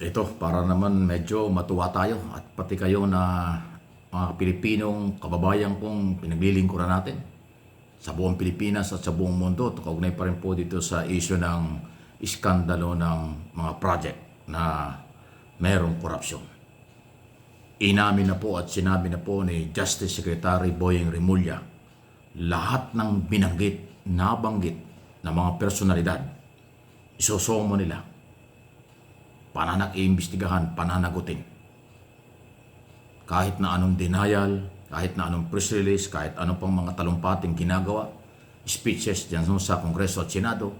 Ito, para naman medyo matuwa tayo at pati kayo na mga Pilipinong kababayan kong pinaglilingkuran natin sa buong Pilipinas at sa buong mundo. Kaugnay pa rin po dito sa issue ng iskandalo ng mga project na merong korupsyon. Inamin na po at sinabi na po ni Justice Secretary Boyeng Rimulya lahat ng nabanggit na mga personalidad, isosomo nila, iimbestigahan, pananagutin. Kahit na anong denial, kahit na anong press release, kahit anong pang mga talumpating ginagawa, speeches dyan sa Kongreso at Senado,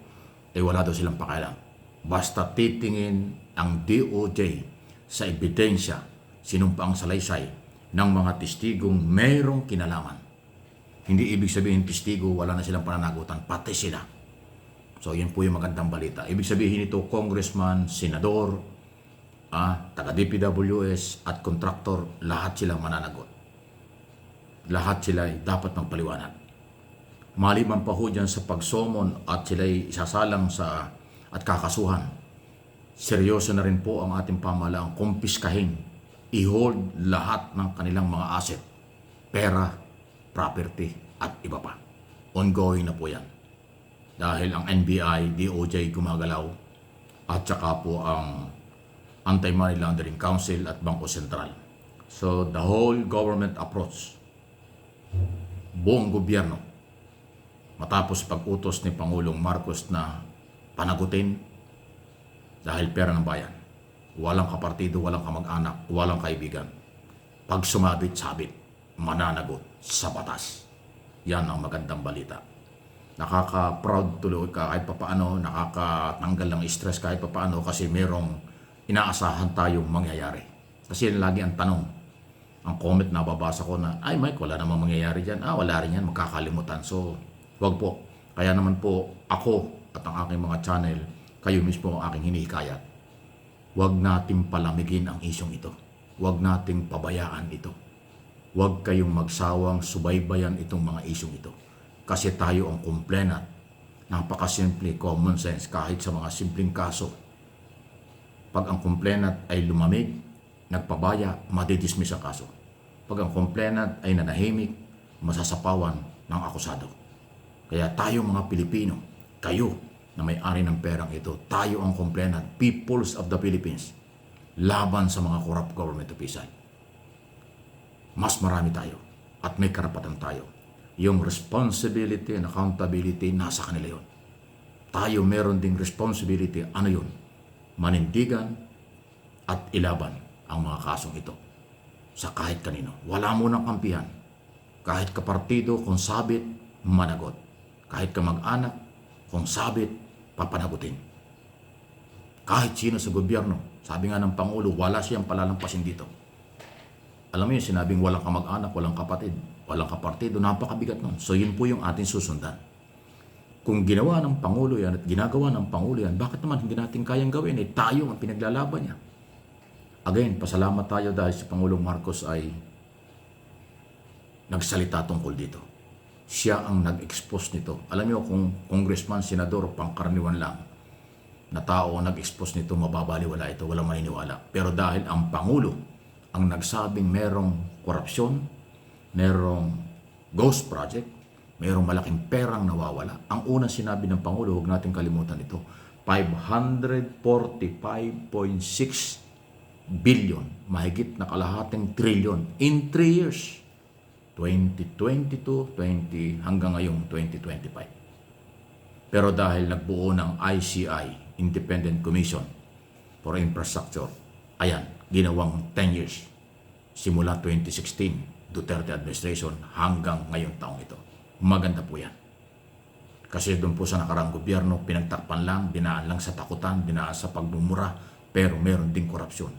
wala daw silang pakialam. Basta titingin ang DOJ sa ebidensya, sinumpaang salaysay ng mga testigong mayroong kinalaman. Hindi ibig sabihin testigo, wala na silang pananagutan, pati sila. So yun po yung magandang balita. Ibig sabihin ito, congressman, senador, taga-DPWS at kontraktor, lahat sila mananagot. Lahat sila ay dapat magpaliwanag. Maliban pa ho dyan sa pagsomon at sila ay isasalang sa at kakasuhan, seryoso na rin po ang ating pamahalaang kumpiskahin, i-hold lahat ng kanilang mga asset, pera, property at iba pa. Ongoing na po yan. Dahil ang NBI, DOJ gumagalaw at saka po ang Anti-Money Laundering Council at Bangko Sentral. So the whole government approach, buong gobyerno, matapos pag-utos ni Pangulong Marcos na panagutin dahil pera ng bayan, walang kapartido, walang kamag-anak, walang kaibigan. Pag sumabit-sabit, mananagot sa batas. Yan ang magandang balita. Nakaka-proud tuloy ka kahit papaano, nakakatanggal ng stress kahit papaano kasi merong inaasahan tayong mangyayari. Kasi lagi ang tanong, ang comment na babasa ko na, ay Mike, wala namang mangyayari dyan. Wala rin yan, magkakalimutan. So, wag po. Kaya naman po, ako at ang aking mga channel, kayo mismo ang aking hinihikayat. Wag nating palamigin ang isyong ito. Wag nating pabayaan ito. Wag kayong magsawang subaybayan itong mga isyong ito. Kasi tayo ang complainant. Napakasimple, common sense, kahit sa mga simpleng kaso. Pag ang complainant ay lumamig, nagpabaya, madidismiss ang kaso. Pag ang complainant ay nanahimik, masasapawan ng akusado. Kaya tayo mga Pilipino, kayo na may-ari ng perang ito, tayo ang complainant, peoples of the Philippines, laban sa mga corrupt government official. Mas marami tayo at may karapatan tayo. Yung responsibility and accountability, nasa kanila yun. Tayo meron ding responsibility, ano yun? Manindigan at ilaban ang mga kasong ito sa kahit kanino. Wala mo ng kampihan. Kahit kapartido, kung sabit, managot. Kahit kamag-anak, kung sabit, papanagutin. Kahit sino sa gobyerno, sabi nga ng Pangulo, wala siyang palalampasin dito. Alam mo yun, sinabing walang kamag-anak, walang kapatid, walang kapartido, napakabigat nun. So yun po yung ating susundan. Kung ginawa ng Pangulo yan at ginagawa ng Pangulo yan, bakit naman hindi natin kayang gawin? Tayo ang pinaglalaban niya. Again, pasalamat tayo dahil si Pangulong Marcos ay nagsalita tungkol dito. Siya ang nag-expose nito. Alam niyo kung congressman, senador, pangkaraniwan lang na tao nag-expose nito, mababaliwala ito, walang maniniwala. Pero dahil ang Pangulo ang nagsabing merong korupsyon, merong ghost project, mayroong malaking perang nawawala. Ang unang sinabi ng Pangulo, huwag natin kalimutan ito, 545.6 billion, mahigit na kalahating trilyon in 3 years. 2022, hanggang ngayong 2025. Pero dahil nagbuo ng ICI, Independent Commission for Infrastructure, ayan, ginawang 10 years. Simula 2016, Duterte administration hanggang ngayong taong ito. Maganda po yan. Kasi doon po sa nakarang gobyerno, pinagtakpan lang, dinaan lang sa takutan, dinaan sa pagmumura, pero meron ding korupsyon.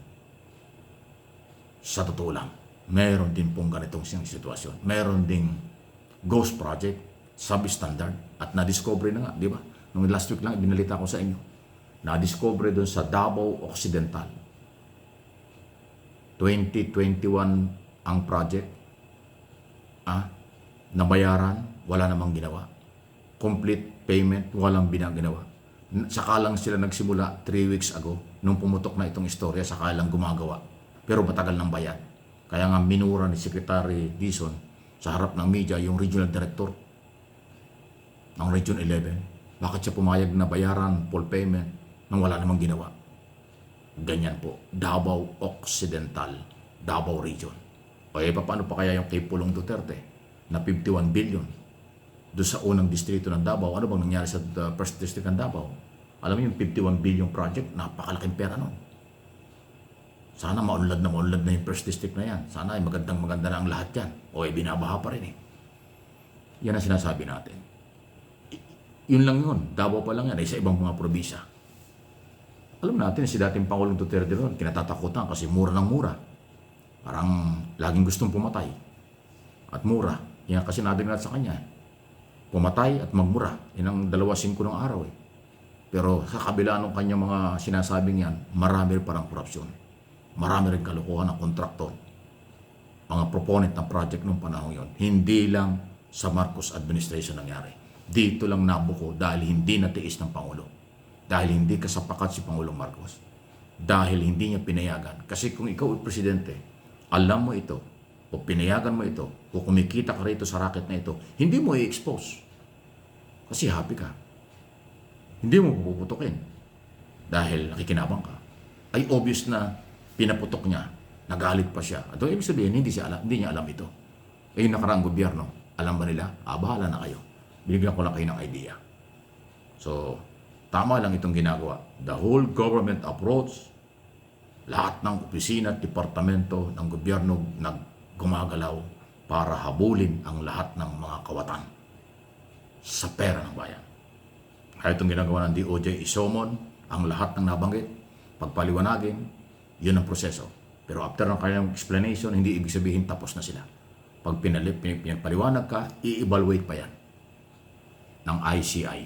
Sa totoo lang, meron din pong ganitong sitwasyon. Meron ding ghost project, substandard, at na-discover na nga, di ba? Nung last week lang, binalita ko sa inyo. Na-discover doon sa Davao Occidental. 2021 ang project. Nabayaran, wala namang ginawa. Complete payment, walang binaginawa. Saka lang sila nagsimula 3 weeks ago. nung pumutok na itong istorya, saka lang gumagawa. Pero matagal ng bayan. Kaya nga minura ni Secretary Dizon sa harap ng media yung regional director ng Region 11. Bakit siya pumayag na bayaran full payment nang wala namang ginawa? Ganyan po. Davao Occidental, Davao Region. O paano pa kaya yung kay Pulong Duterte na 51 billion doon sa unang distrito ng Davao? Ano bang nangyari sa first district ng Davao? Alam mo yung 51 billion project, napakalaking pera nun. Sana maunlad na yung first district na yan. Sana ay maganda na ang lahat yan. O binabaha pa rin eh. Yan ang sinasabi natin. Yun lang yun. Davao pa lang yan. Ay sa ibang mga probinsya. Alam natin si dating Pangulong Duterte doon, kinatatakutan kasi mura ng mura. Parang laging gustong pumatay. At mura. Yan kasi nadinig sa kanya. Pumatay at magmura. Yan ang 2-5 ng araw eh. Pero sa kabila ng kanyang mga sinasabing yan, marami rin parang korupsyon. Marami rin kalokohan ng kontraktor. Mga proponent ng project noong panahon yon. Hindi lang sa Marcos administration nangyari. Dito lang nabuko dahil hindi natiis ng Pangulo. Dahil hindi kasapakat si Pangulong Marcos. Dahil hindi niya pinayagan. Kasi kung ikaw ay presidente, alam mo ito, o pinayagan mo ito, o kumikita ka rito sa racket na ito, hindi mo i-expose. Kasi happy ka. Hindi mo puputukin. Dahil nakikinabang ka. Ay obvious na pinaputok niya, nagalit pa siya. At ibig sabihin, hindi niya alam ito. Eh yung nakaraang gobyerno, alam ba nila? Bahala na kayo. Binigyan ko lang kayo ng idea. So, tama lang itong ginagawa. The whole government approach, lahat ng opisina at departamento ng gobyerno gumagalaw para habulin ang lahat ng mga kawatan sa pera ng bayan. Kaya itong ginagawa ng DOJ, isomon ang lahat ng nabanggit, pagpaliwanagin, yun ang proseso. Pero after ng kanilang explanation, hindi ibig sabihin tapos na sila. Pag pinapaliwanag ka, i-evaluate pa yan ng ICI.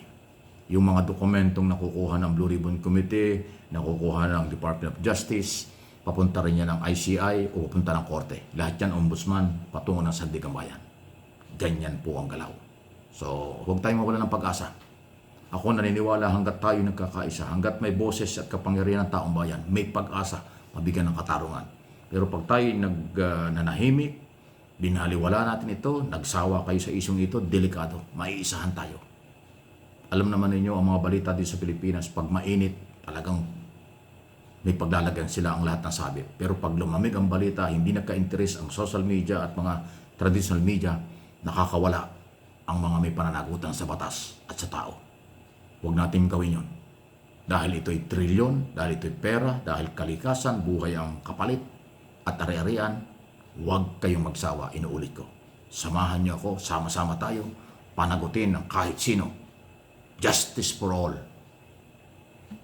Yung mga dokumentong nakukuha ng Blue Ribbon Committee, nakukuha ng Department of Justice, papunta rin yan ng ICI o papunta ng korte. Lahat yan, ombudsman, patungo ng Sandigan Bayan. Ganyan po ang galaw. So, huwag tayong mawala ng pag-asa. Ako naniniwala hanggat tayo nagkakaisa, hanggat may boses at kapangyarihan ng taong bayan, may pag-asa, mabigyan ng katarungan. Pero pag tayo nanahimik, binaliwala natin ito, nagsawa kayo sa isyong ito, delikado, maiisahan tayo. Alam naman ninyo ang mga balita dito sa Pilipinas, pag mainit, talagang may paglalagyan sila ang lahat ng sabit. Pero pag lumamig ang balita, hindi nagka-interest ang social media at mga traditional media, nakakawala ang mga may pananagutan sa batas at sa tao. Huwag natin gawin yun. Dahil ito'y trilyon, dahil ito'y pera, dahil kalikasan, buhay ang kapalit, at ari-arian, huwag kayong magsawa, inuulit ko. Samahan niyo ako, sama-sama tayo, panagutin ng kahit sino. Justice for all.